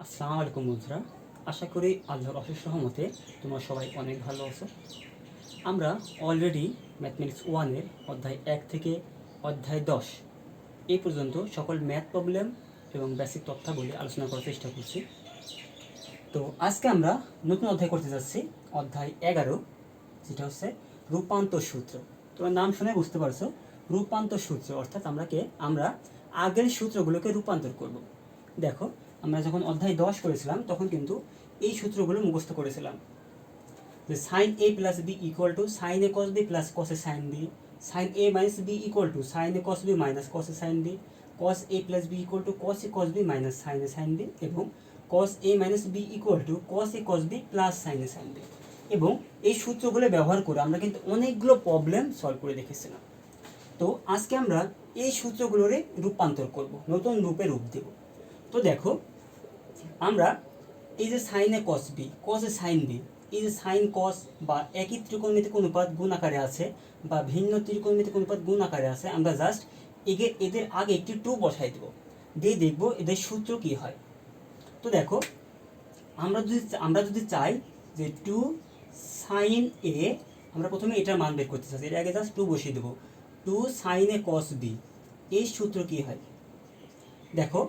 আসসালামু আলাইকুম বন্ধুরা, আশা করি আল্লাহর অশেষ রহমতে তোমরা সবাই অনেক ভালো আছো। আমরা অলরেডি ম্যাথমেটিক্স 1-এর অধ্যায় 1 থেকে অধ্যায় 10 এই পর্যন্ত সকল ম্যাথ প্রবলেম এবং বেসিক তথ্যাবলী আলোচনা করার চেষ্টা করছি। তো আজকে আমরা নতুন অধ্যায় করতে যাচ্ছি, অধ্যায় 11, যেটা হচ্ছে রূপান্তর সূত্র। তোমরা নাম শুনে বুঝতে পারছো, রূপান্তর সূত্র অর্থাৎ আমরা আগের সূত্রগুলোকে রূপান্তর করব। দেখো, আমরা যখন অধ্যায় 10 করেছিলাম তখন কিন্তু এই সূত্রগুলো মুখস্থ করেছিলাম, যে sine A plus B equal to sine A cos B plus cos A sine B, sine A minus B equal to sine A cos B minus cos A sine B, cos A plus B equal to cos A cos B minus sine A sine B, এবং cos A minus B equal to cos A cos B plus sine A sine B. এবং এই সূত্রগুলো ব্যবহার করে আমরা কিন্তু অনেকগুলো problem solve করে দেখেছিলাম। তো আজকে আমরা এই সূত্রগুলোর রূপান্তর করব, নতুন রূপে রূপ দেব। তো দেখো, আমরা এই যে sine A cos B, cos A sine B, এই যে সাইন কস বা একই ত্রিকোণমিতিক অনুপাত গুণ আকারে আছে বা ভিন্ন ত্রিকোণমিতিক অনুপাত গুণ আকারে আছে, আমরা জাস্ট এদের আগে একটি টু বসাই দেব, দিয়ে দেখব এদের সূত্র কি হয়। তো দেখো, আমরা যদি চাই যে টু সাইন এ, আমরা প্রথমে এটার মান বের করতে চাচ্ছি, এর আগে জাস্ট টু বসিয়ে দেবো। Two sine A cos B, এই সূত্র কি হয়? দেখো,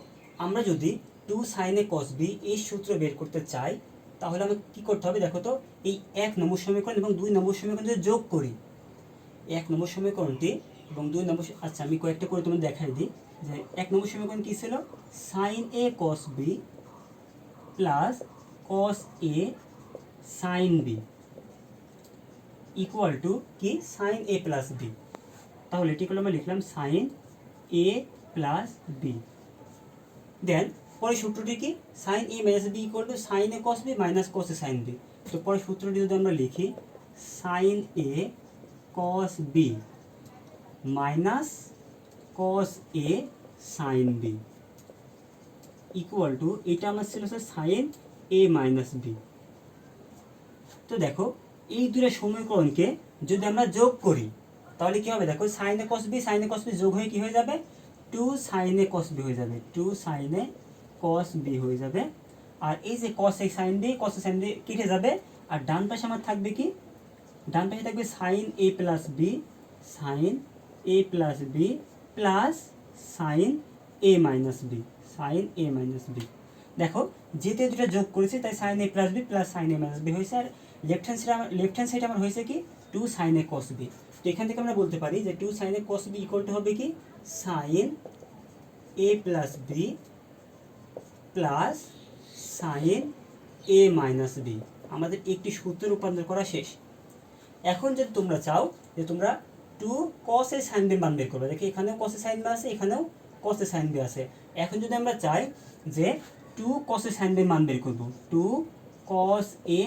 আমরা যদি two sine A cos B এই সূত্র বের করতে চাই, তাহলে আমাকে কী করতে হবে? দেখো তো, এই 1 নম্বর সমীকরণ এবং 2 নম্বর সমীকরণ যদি যোগ করি, 1 নম্বর সমীকরণটি এবং 2 নম্বর, আচ্ছা আমি কয়েকটা করে তোমাদের দেখাই দিই। যে 1 নম্বর সমীকরণ কী ছিল? Sine A cos B plus cos A sine B equal to কি? Sine A plus B. তাহলে এটি আমরা লিখলাম sine A plus B. Then পরের সূত্রটি কি? Sine A minus B equal to sine A cos B minus cos A sine B. তো পরের সূত্রটি যদি আমরা লিখি, sine A cos B minus cos A sine B equal to, এটা আমার ছিল সাইন এ মাইনাস বি। তো দেখো, এই দুটো সমীকরণকে যদি আমরা যোগ করি, তাহলে কি হবে? দেখো, সাইন এ কস বি যোগ হয়ে কি হয়ে যাবে? Two sine A cos B হয়ে যাবে, two sine A cos B হয়ে যাবে। আর এই যে কস এ সাইন বি কেটে যাবে, আর ডান পাশে আমার থাকবে কি? ডান পাশে থাকবে sine A plus B, sine A plus B plus sine A minus B, sine A minus B. দেখো, যেতে দুটো যোগ করেছি তাই sine A plus B plus sine A minus B হয়েছে। আর লেফট হ্যান্ড সাইড আমার হয়েছে কি? Two sine A cos B. তো এখান থেকে আমরা বলতে পারি যে two sine A cos B equal to হবে কি? Sine A plus B plus sine A minus B. আমাদের একটি সূত্র রূপান্তর করা শেষ। এখন যদি তোমরা চাও যে তোমরা two cos A sine B মান বের করবে, দেখি এখানেও কস এ সাইন বি আছে, এখানেও কস এ সাইন বি আছে। এখন যদি আমরা চাই যে two cos A sine B মান বের করবো, two cos A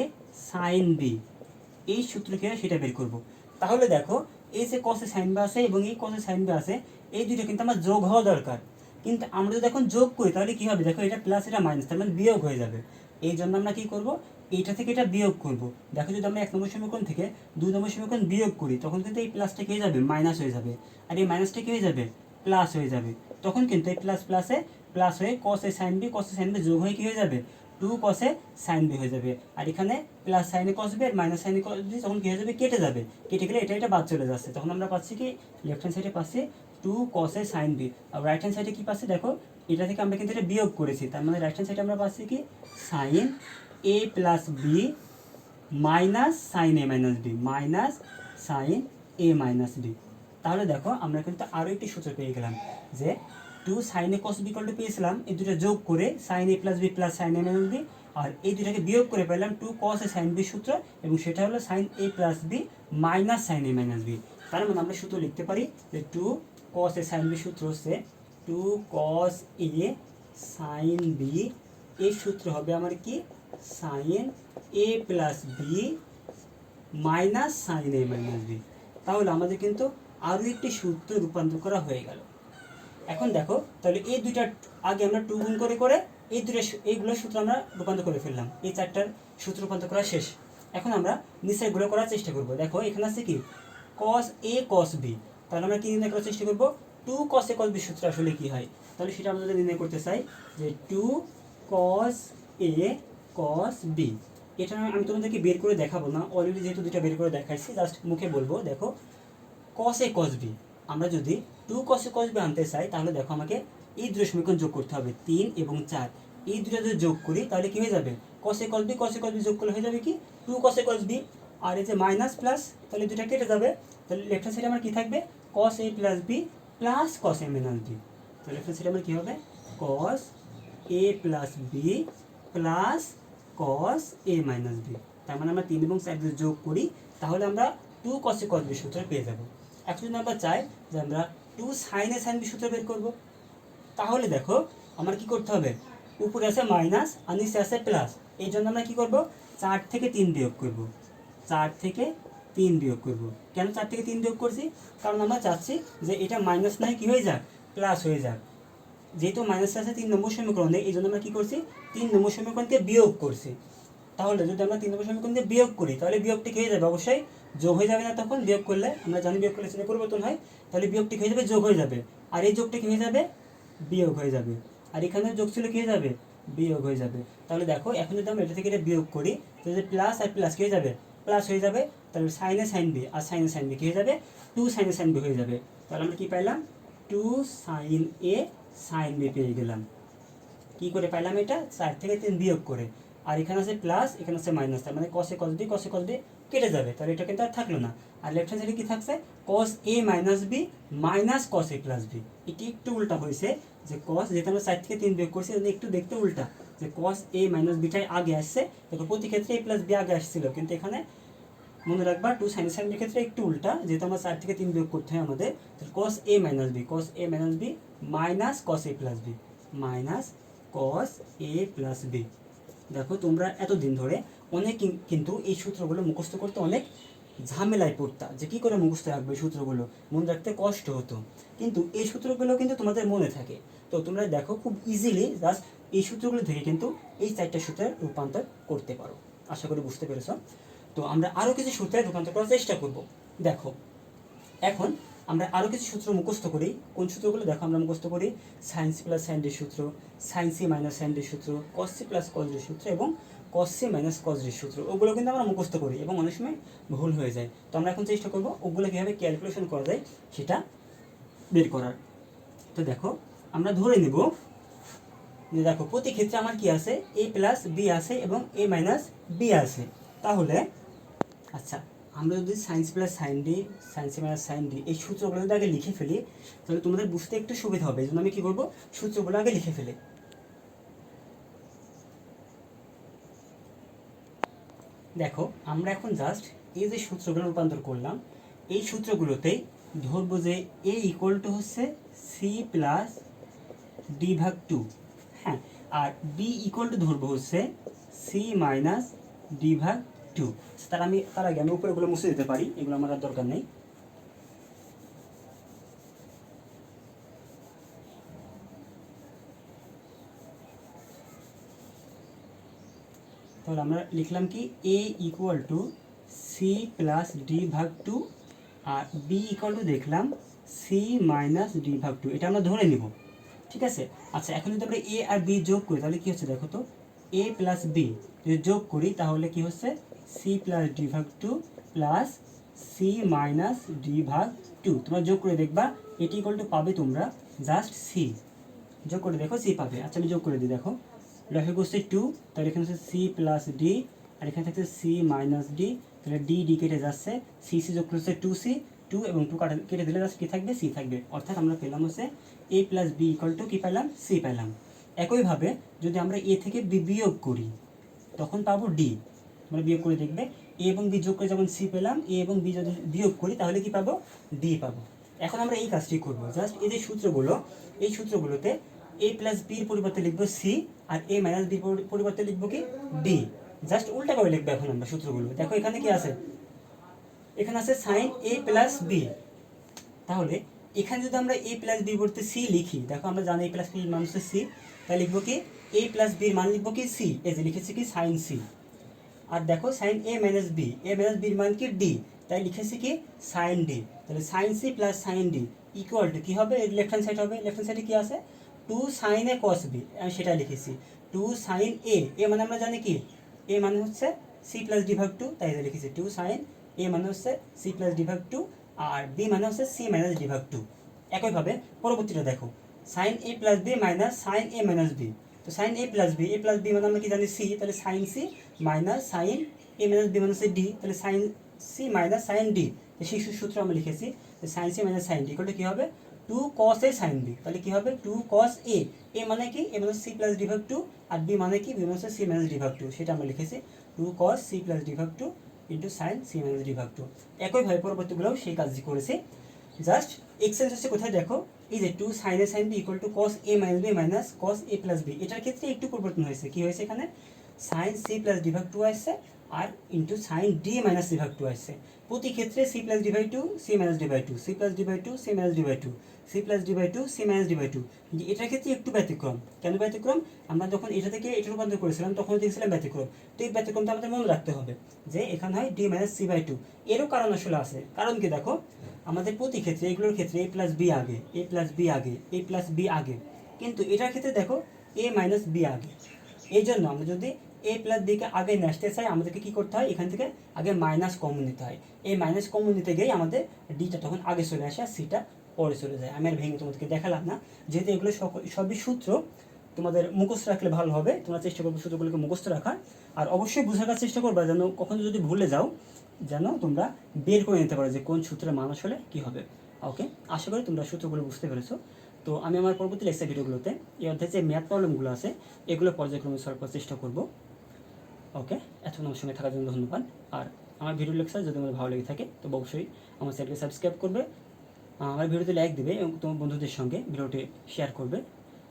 sine B, এই সূত্র কি হয় সেটা বের করব। তাহলে দেখো, এই যে কস এ সাইন বি আছে এবং এই কস এ সাইন বি আছে, এই দুটো কিন্তু আমার যোগ হওয়া দরকার। কিন্তু আমরা যদি এখন যোগ করি তাহলে কি হবে? দেখো, এটা প্লাস এটা মাইনাস, তার মানে বিয়োগ হয়ে যাবে। এই জন্য আমরা কি করব? এইটা থেকে এটা বিয়োগ করব। দেখো, যদি আমরা 1 নম্বর সমীকরণ থেকে 2 নম্বর সমীকরণ বিয়োগ করি, তখন কিন্তু এই প্লাসটা কি হয়ে যাবে? মাইনাস হয়ে যাবে। আর এই মাইনাসটা কি হয়ে যাবে? প্লাস হয়ে যাবে। তখন কিন্তু এই প্লাস প্লাসে প্লাস হয়ে কস এ সাইন বি যোগ হয়ে কি হয়ে যাবে? Two cos A sine B হয়ে যাবে। আর এখানে plus sine A cos B R minus sine A cos B তখন কি হয়ে যাবে? কেটে যাবে। কেটে গেলে এটা বাদ চলে যাচ্ছে। তখন আমরা পাচ্ছি কি? লেফট হ্যান্ড সাইডে পাচ্ছি two cos A sine B. R right hand সাইডে কি পাচ্ছি? দেখো, এটা থেকে আমরা কিন্তু এটা বিয়োগ করেছি, তার মানে রাইট হ্যান্ড সাইডে আমরা পাচ্ছি কি? Sine A plus B minus sine A minus B, minus sine A minus B. তাহলে দেখো, আমরা কিন্তু আরও একটি সূত্র পেয়ে গেলাম, যে two sine A cos B equal to পেয়েছিলাম এই দুটো যোগ করে sine A plus B plus sine A minus B, আর এই দুটাকে বিয়োগ করে পেলাম two cos A sine B সূত্র, এবং সেটা হলো sine A plus B minus sine A minus B. তার মানে আমরা সূত্র লিখতে পারি যে two cos A sine B সূত্র হচ্ছে two cos A sine B, এই সূত্র হবে আমার কি? Sine A plus B minus sine A minus B. তাহলে আমাদের কিন্তু আরও একটি সূত্র রূপান্তর করা হয়ে গেল। এখন দেখো, তাহলে এই দুইটা আগে আমরা টু গুণ করে করে এইগুলো সূত্র আমরা রূপান্তর করে ফেললাম। এই চারটার সূত্র রূপান্তর করা শেষ। এখন আমরা নিচেরগুলো করার চেষ্টা করব। দেখো, এখানে আছে কি? কস এ কস বি। তাহলে আমরা কি নির্ণয় করার চেষ্টা করব? Two cos A cos B সূত্র আসলে কি হয়। তাহলে সেটা আমরা যদি নির্ণয় করতে চাই, যে two cos A cos B. এটা আমি তোমাদেরকে বের করে দেখাবো না, অলরেডি যেহেতু দুটা বের করে দেখাইছি, জাস্ট মুখে বলবো। দেখো কস এ কস বি, আমরা যদি 2 cos a cos b আনতে চাই তাহলে দেখো আমাকে এই দুটো সমীকরণ যোগ করতে হবে, 3 এবং 4। এই দুটো যদি যোগ করি তাহলে কি হয়ে যাবে, cos a cos b যোগ করলে হয়ে যাবে কি 2 cos a cos b। আর এই যে মাইনাস প্লাস, তাহলে দুটো কেটে যাবে, তাহলে লেফট হ্যান্ড সাইডে আমার কি থাকবে, cos a plus b plus cos a minus b। তো লেফট হ্যান্ড সাইডে আমার কি হবে, cos a plus b plus cos a minus b। তার মানে আমরা 3 এবং 4 যদি যোগ করি তাহলে আমরা 2 cos a cos b সূত্র পেয়ে যাব। এখন যদি আমরা চাই যে আমরা 2 sin a sin b সূত্র বের করব, তাহলে দেখো আমার কি করতে হবে, উপরে আছে মাইনাস আর নিচে আছে প্লাস। এই জন্য আমরা কি করব, 4 থেকে 3 বিয়োগ করব। 4 থেকে 3 বিয়োগ করব। কেন 4 থেকে 3 বিয়োগ করছি, কারণ আমরা চাচ্ছি যে এটা মাইনাস নয় কি হয়ে যাক, প্লাস হয়ে যাক। যেহেতু মাইনাস আছে 3 নম্বর সমীকরণে, এই জন্য আমরা কি করছি, 3 নম্বর সমীকরণকে বিয়োগ করছি। তাহলে যদি আমরা 3 নম্বর সমীকরণ দিয়ে বিয়োগ করি তাহলে বিয়োগটি কি হয়ে যাবে, অবশ্যই যোগ হয়ে যাবে না। তখন বিয়োগ করলে আমরা জানি বিয়োগ করলে চিহ্ন পরিবর্তন হয়, তাহলে বিয়োগটি হয়ে যাবে যোগ হয়ে যাবে, আর এই যোগটি কি হয়ে যাবে, বিয়োগ হয়ে যাবে। আর এখানে যোগ ছিল কি হয়ে যাবে, বিয়োগ হয়ে যাবে। তাহলে দেখো এখন যদি আমরা এটা থেকে এটা বিয়োগ করি তাহলে প্লাস আর প্লাস কি হয়ে যাবে, প্লাস হয়ে যাবে। তাহলে সাইনে সাইন বি আর সাইনে সাইন বি কি হয়ে যাবে, 2 সাইনে সাইন বি হয়ে যাবে। তাহলে আমরা কি পাইলাম, 2 সাইন এ সাইন বি পেয়ে গেলাম। কি করে পাইলাম এটা, 4 থেকে 3 বিয়োগ করে। আর এখানে আছে প্লাস, এখানে আছে মাইনাস, তার মানে cos a cos b কেটে যাবে, তাহলে এটা কিন্তু আর থাকলো না। আর লেফট হ্যান্ড সাইডে কি থাকছে, cos a minus b minus cos a plus b। এটি একটু উল্টা হয়েছে, যে cos, যেহেতু আমরা 4 থেকে 3 বিয়োগ করছি একটু দেখতে উল্টা, যে cos a মাইনাস বিটাই আগে আসছে। দেখো প্রতি ক্ষেত্রে a প্লাস b আগে আসছিল, কিন্তু এখানে মনে রাখবা 2 sin sin b ক্ষেত্রে একটু উল্টা, যেহেতু আমরা 4 থেকে 3 বিয়োগ করতে হয় আমাদের। তাহলে cos a minus b minus cos a plus b minus cos a plus b। দেখো তোমরা এতদিন ধরে অনেক কিন্তু এই সূত্রগুলো মুখস্থ করতে অনেক ঝামেলায় পড়তা, যে কী করে মুখস্থ রাখবে এই সূত্রগুলো, মনে রাখতে কষ্ট হতো। কিন্তু এই সূত্রগুলো কিন্তু তোমাদের মনে থাকে। তো তোমরা দেখো খুব ইজিলি জাস্ট এই সূত্রগুলো থেকে কিন্তু এই 4টা সূত্রের রূপান্তর করতে পারো। আশা করি বুঝতে পেরেছ। তো আমরা আরও কিছু সূত্রে রূপান্তর করার চেষ্টা করব। দেখো এখন আমরা আরও কিছু সূত্র মুখস্থ করি। কোন সূত্রগুলো দেখো আমরা মুখস্থ করি, সাইন সি প্লাস সাইন ডির সূত্র, সাইন সি মাইনাস সাইন ডির সূত্র, কস সি প্লাস কস ডির সূত্র এবং কস সি মাইনাস কস ডির সূত্র। ওগুলো কিন্তু আমরা মুখস্থ করি এবং অনেক সময় ভুল হয়ে যায়। তো আমরা এখন চেষ্টা করবো ওগুলো কীভাবে ক্যালকুলেশন করা যায় সেটা বের করার। তো দেখো আমরা ধরে নেব যে দেখো প্রতি ক্ষেত্রে আমার কি আছে, এ প্লাস বি আছে এবং এ মাইনাস বি আছে। তাহলে আচ্ছা আমরা যদি science plus sine D, science minus sine D এই সূত্রগুলো যদি আগে লিখে ফেলি তাহলে তোমাদের বুঝতে একটু সুবিধা হবে। এই জন্য আমি কী করবো, সূত্রগুলো আগে লিখে ফেলি। দেখো আমরা এখন জাস্ট এই যে সূত্রগুলো রূপান্তর করলাম, এই সূত্রগুলোতেই ধরবো যে এ ইকুয়াল টু হচ্ছে সি প্লাস ডি ভাগ 2, হ্যাঁ, আর বি ইকুয়াল টু ধরবো হচ্ছে সি মাইনাস ডি ভাগ 2। তার আগে আমি উপরেগুলো মুছে দিতে পারি, এগুলো আমার আর দরকার নেই। তাহলে আমরা লিখলাম কি, A equal to C plus D ভাগ 2 আর বি ইকুয়াল টু দেখলাম সি মাইনাস ডি ভাগ 2। এটা আমরা ধরে নিব, ঠিক আছে। আচ্ছা এখন যদি আমরা এ আর বি যোগ করি তাহলে কি হচ্ছে দেখো তো, এ প্লাস বি যদি যোগ করি তাহলে কি হচ্ছে, সি প্লাস ডি ভাগ 2 প্লাস সি মাইনাস ডি ভাগ 2। তোমরা যোগ করে দেখবা এটি ইকুয়াল টু পাবে তোমরা জাস্ট সি, যোগ করে দেখো সি পাবে। আচ্ছা আমি যোগ করে দিই, দেখো লসাগু হচ্ছে 2, তাহলে এখানে হচ্ছে সি প্লাস ডি আর এখানে থাকছে সি মাইনাস ডি, তাহলে ডি ডি কেটে যাচ্ছে, সি সি যোগ করছে 2c, 2 এবং 2 কেটে দিলে জাস্ট কী থাকবে, সি থাকবে। অর্থাৎ আমরা পেলাম হচ্ছে এ প্লাস বি ইকুয়াল টু কী পেলাম, সি পেলাম। একইভাবে যদি আমরা এ থেকে বি বিয়োগ করি তখন পাবো ডি। আমরা বিয়োগ করে দেখবে এ এবং বি যোগ করে যেমন সি পেলাম, এ এবং বি যদি বিয়োগ করি তাহলে কি পাবো, ডি পাবো। এখন আমরা এই কাজটি করবো, জাস্ট এই যে সূত্রগুলো, এই সূত্রগুলোতে এ প্লাস বির পরিবর্তে লিখবো সি আর এ মাইনাস বির পরিবর্তে লিখবো কি, ডি। জাস্ট উল্টা করে লিখবো এখন আমরা সূত্রগুলো। দেখো এখানে কি আছে, এখানে আছে সাইন এ প্লাস বি। তাহলে এখানে যদি আমরা এ প্লাস বি বলতে সি লিখি, দেখো আমরা জানি এ প্লাস বির মান হচ্ছে সি, তাই লিখবো কি এ প্লাস বির মান লিখবো কি সি, এই যে লিখেছি কি সাইন সি। আর দেখো sine A minus B, A minus বির মান কি ডি, তাই লিখেছি কি সাইন ডি। তাহলে sine C plus sine D equal to কী হবে, লেফট হ্যান্ড সাইড হবে, লেফট হ্যান্ড সাইডে কী আছে, 2 সাইন এ কস বি, আমি সেটা লিখেছি টু সাইন এ মানে আমরা জানি কি এ মানে হচ্ছে সি প্লাস ডি ভাগ টু, তাই লিখেছি টু সাইন এ মানে হচ্ছে সি প্লাস ডি ভাগ টু, আর বি মানে হচ্ছে সি মাইনাস ডি ভাগ টু। একইভাবে পরবর্তীটা দেখো, sine A plus B minus sine A minus B. তো সাইন এ প্লাস বি মানে আমরা কি জানি সি, তাহলে sine C minus sine A minus B মানে হচ্ছে ডি, তাহলে sine C minus sine D. সেই সূত্র আমরা লিখেছি sine C minus sine D equal কী হবে two cos A sine B. তাহলে কী হবে টু কস এ, এ মানে কি এ মানে সি প্লাস ডি ভাগ টু, আর বি মানে কি বি মানে হচ্ছে সি মাইনাস ডি ভাগ টু, সেটা আমরা লিখেছি two cos C plus D ভাগ two into sine C minus D ভাগ টু। একইভাবে পরবর্তীগুলোও সেই কাজটি করেছি। জাস্ট এক্সচেঞ্জ হচ্ছে কোথায় দেখো, এই যে two sine A sine B equal to cos A minus B minus cos A plus B, এটার ক্ষেত্রে একটু পরিবর্তন হয়েছে। কি হয়েছে এখানে সাইন সি প্লাস ডি ভাগ টু আসছে আর into sine D minus D ভাগ টু আসছে। প্রতি ক্ষেত্রে C plus D by two C minus D by two, C plus D by two C minus D by two, C plus D by two C minus D by two. এটার ক্ষেত্রে একটু ব্যতিক্রম। কেন ব্যতিক্রম? আমরা যখন এটা থেকে এটা রূপান্তর করেছিলাম তখন দেখছিলাম ব্যতিক্রম। তো এই ব্যতিক্রমটা আমাদের মনে রাখতে হবে যে এখানে হয় D minus C by two. এরও কারণ আসলে আছে। কারণ কি দেখো, আমাদের প্রতি ক্ষেত্রে এগুলোর ক্ষেত্রে এ প্লাস বি আগে, এ প্লাস বি আগে, এ প্লাস বি আগে, কিন্তু এটার ক্ষেত্রে দেখো এ মাইনাস বি আগে। এই জন্য আমরা যদি এ প্লাস বিকে আগে নিয়ে আসতে চাই আমাদেরকে কী করতে হয়, এখান থেকে আগে মাইনাস কমন নিতে হয়। এই মাইনাস কমন নিতে গিয়েই আমাদের ডিটা তখন আগে চলে আসে আর সিটা পরে চলে যায়। আমি আর ভেঙে তোমাদেরকে দেখালাম না, যেহেতু এগুলো সবই সূত্র তোমাদের মুখস্থ রাখলে ভালো হবে। তোমরা চেষ্টা করবে সূত্রগুলোকে মুখস্থ রাখার, আর অবশ্যই বোঝার চেষ্টা করবে যেন কখনো যদি ভুলে যাও যেন তোমরা বের করে নিতে পারো যে কোন সূত্রের মান আসলে কী হবে। ওকে, আশা করি তোমরা সূত্রগুলো বুঝতে পেরেছো। তো আমি আমার পরবর্তী লেকচার ভিডিওগুলোতে এই অধ্যায়ে যে ম্যাথ প্রবলেমগুলো আছে এগুলো পর্যায়ক্রমে সলভ করার চেষ্টা করব। ওকে, এতক্ষণ আমার সঙ্গে থাকার জন্য ধন্যবাদ। আর আমার ভিডিও লেকচার যদি আমার ভালো লেগে থাকে তো অবশ্যই আমার চ্যানেলকে সাবস্ক্রাইব করবে, আমার ভিডিওতে লাইক দেবে এবং তোমার বন্ধুদের সঙ্গে ভিডিওটি শেয়ার করবে।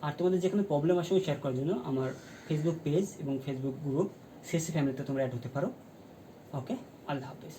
আর তোমাদের যে কোনো প্রবলেম আসলে শেয়ার করার জন্য আমার ফেসবুক পেজ এবং ফেসবুক গ্রুপ সিএসসি ফ্যামিলিতে তোমরা অ্যাড হতে পারো। ওকে, আল্লাহ হাফেজ।